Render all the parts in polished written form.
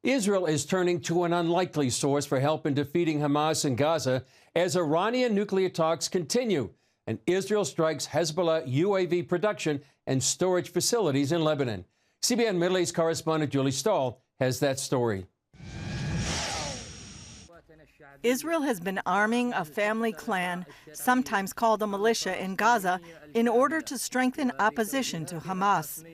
Israel is turning to an unlikely source for help in defeating Hamas in Gaza as Iranian nuclear talks continue, and Israel strikes Hezbollah UAV production and storage facilities in Lebanon. CBN Middle East correspondent Julie Stahl has that story. Israel has been arming a family clan, sometimes called a militia, in Gaza in order to strengthen opposition to Hamas.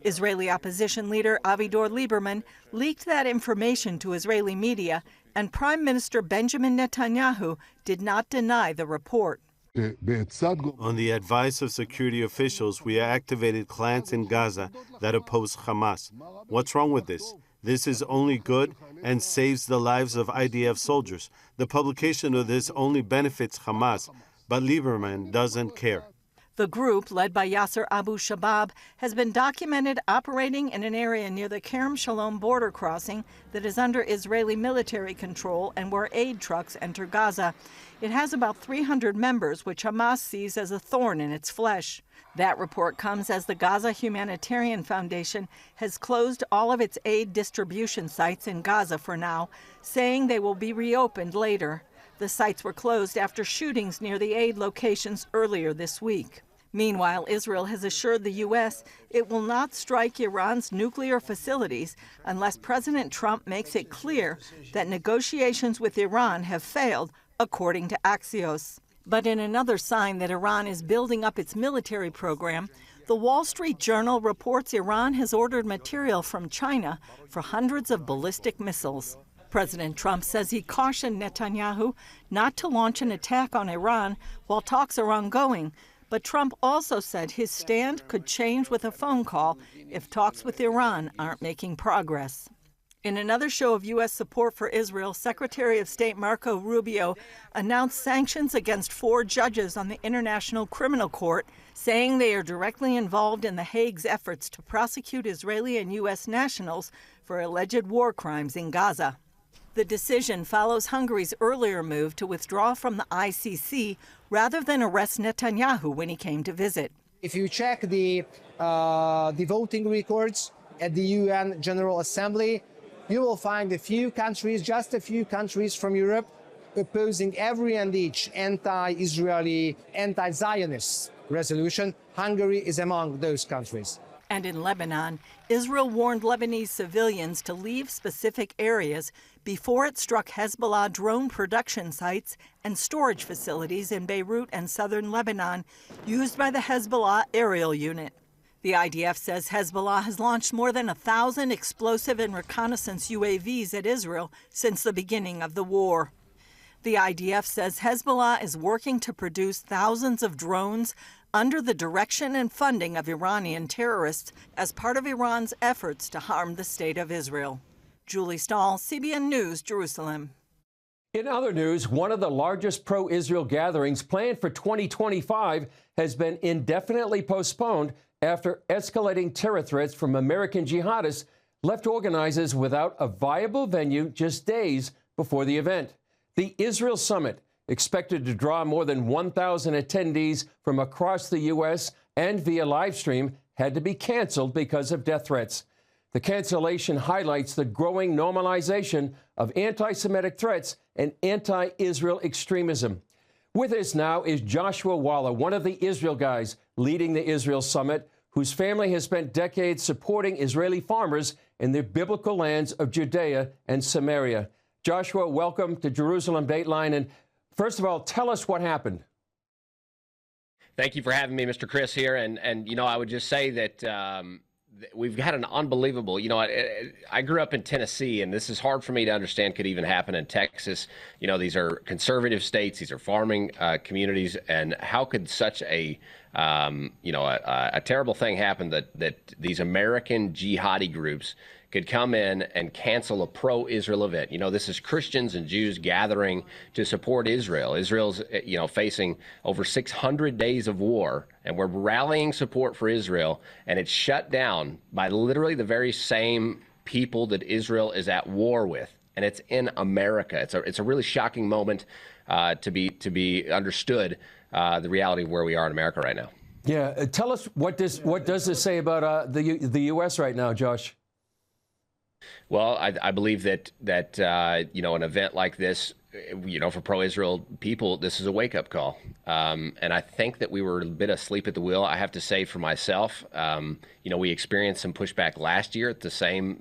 Israeli opposition leader Avigdor Lieberman leaked that information to Israeli media, and Prime Minister Benjamin Netanyahu did not deny the report. On the advice of security officials, we activated clans in Gaza that oppose Hamas. What's wrong with this? This is only good and saves the lives of IDF soldiers. The publication of this only benefits Hamas, but Lieberman doesn't care. The group, led by Yasser Abu Shabab, has been documented operating in an area near the Kerem Shalom border crossing that is under Israeli military control and where aid trucks enter Gaza. It has about 300 members, which Hamas sees as a thorn in its flesh. That report comes as the Gaza Humanitarian Foundation has closed all of its aid distribution sites in Gaza for now, saying they will be reopened later. The sites were closed after shootings near the aid locations earlier this week. Meanwhile, Israel has assured the U.S. it will not strike Iran's nuclear facilities unless President Trump makes it clear that negotiations with Iran have failed, according to Axios. But in another sign that Iran is building up its military program, the Wall Street Journal reports Iran has ordered material from China for hundreds of ballistic missiles. President Trump says he cautioned Netanyahu not to launch an attack on Iran while talks are ongoing. But Trump also said his stand could change with a phone call if talks with Iran aren't making progress. In another show of U.S. support for Israel, Secretary of State Marco Rubio announced sanctions against 4 judges on the International Criminal Court, saying they are directly involved in The Hague's efforts to prosecute Israeli and U.S. nationals for alleged war crimes in Gaza. The decision follows Hungary's earlier move to withdraw from the ICC rather than arrest Netanyahu when he came to visit. If you check the voting records at the UN General Assembly, you will find a few countries, just a few countries from Europe, opposing every and each anti-Israeli, anti-Zionist resolution. Hungary is among those countries. And in Lebanon, Israel warned Lebanese civilians to leave specific areas before it struck Hezbollah drone production sites and storage facilities in Beirut and southern Lebanon used by the Hezbollah aerial unit. The IDF says Hezbollah has launched more than 1,000 explosive and reconnaissance UAVs at Israel since the beginning of the war. The IDF says Hezbollah is working to produce thousands of drones under the direction and funding of Iranian terrorists as part of Iran's efforts to harm the state of Israel. Julie Stahl, CBN News, Jerusalem. In other news, one of the largest pro-Israel gatherings planned for 2025 has been indefinitely postponed after escalating terror threats from American jihadists left organizers without a viable venue just days before the event. The Israel Summit, expected to draw more than 1,000 attendees from across the U.S. and via live stream, had to be canceled because of death threats. The cancellation highlights the growing normalization of anti-Semitic threats and anti-Israel extremism. With us now is Joshua Waller, one of the Israel guys leading the Israel Summit, whose family has spent decades supporting Israeli farmers in the biblical lands of Judea and Samaria. Joshua, welcome to Jerusalem Dateline. And first of all, tell us what happened. Thank you for having me, Mr. Chris, here. And you know, I would just say that we've had an unbelievable, you know, I grew up in Tennessee, and this is hard for me to understand could even happen in Texas. You know, these are conservative states, these are farming communities, and how could such a, you know, a terrible thing happen that these American jihadi groups could come in and cancel a pro-Israel event. You know, this is Christians and Jews gathering to support Israel. Israel's, you know, facing over 600 days of war, and we're rallying support for Israel, and it's shut down by literally the very same people that Israel is at war with, and it's in America. It's a really shocking moment to be understood, the reality of where we are in America right now. Yeah, tell us what does this say about the U.S. right now, Josh? Well, I believe that an event like this, for pro-Israel people, this is a wake-up call. And I think that we were a bit asleep at the wheel. I have to say for myself, we experienced some pushback last year at the same.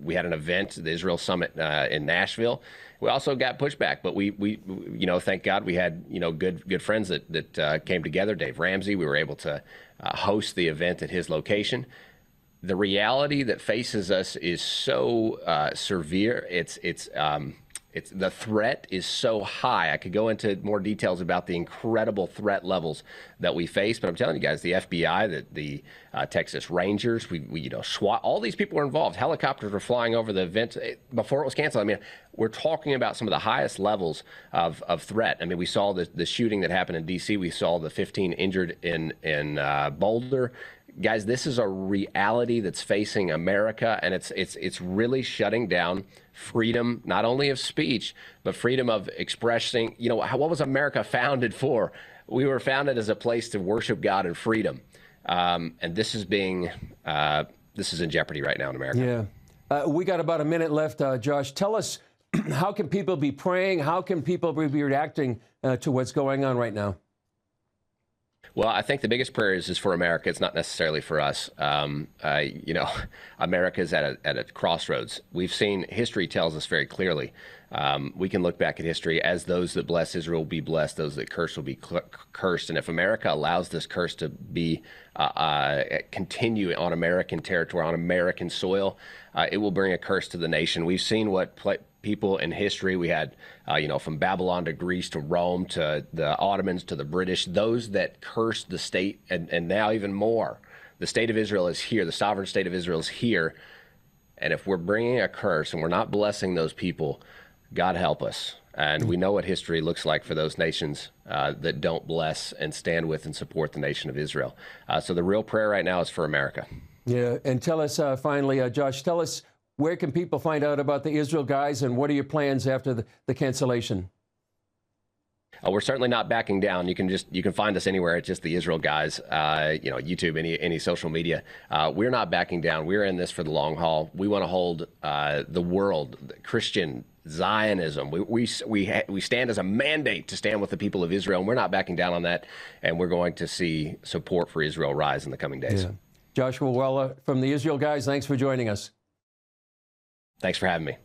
We had an event, the Israel Summit in Nashville. We also got pushback, but we thank God we had good friends that came together. Dave Ramsey, we were able to host the event at his location. The reality that faces us is so severe. It's the threat is so high. I could go into more details about the incredible threat levels that we face, but I'm telling you guys, the FBI, the Texas Rangers, SWAT, all these people were involved. Helicopters were flying over the event before it was canceled. I mean, we're talking about some of the highest levels of threat. I mean, we saw the shooting that happened in D.C. We saw the 15 injured in Boulder. Guys, this is a reality that's facing America, and it's really shutting down freedom, not only of speech, but freedom of expressing. What was America founded for? We were founded as a place to worship God and freedom, and this is in jeopardy right now in America. Yeah, we got about a minute left. Josh, tell us, how can people be praying? How can people be reacting to what's going on right now? Well, I think the biggest prayer is for America. It's not necessarily for us. America is at a crossroads. We've seen, history tells us very clearly. We can look back at history as those that bless Israel will be blessed, those that curse will be cursed. And if America allows this curse to be continue on American territory, on American soil, it will bring a curse to the nation. We've seen what people in history, we had, from Babylon to Greece to Rome to the Ottomans to the British, those that cursed the state, and now even more. The state of Israel is here. The sovereign state of Israel is here. And if we're bringing a curse and we're not blessing those people, God help us. And we know what history looks like for those nations that don't bless and stand with and support the nation of Israel. So the real prayer right now is for America. Yeah, and tell us finally, Josh, tell us, where can people find out about the Israel Guys, and what are your plans after the cancellation? We're certainly not backing down. You can find us anywhere. It's just the Israel Guys, YouTube, any social media. We're not backing down. We're in this for the long haul. We want to hold the world, Christian Zionism. We stand as a mandate to stand with the people of Israel, and we're not backing down on that. And we're going to see support for Israel rise in the coming days. Yeah. Joshua Wella from the Israel Guys, thanks for joining us. Thanks for having me.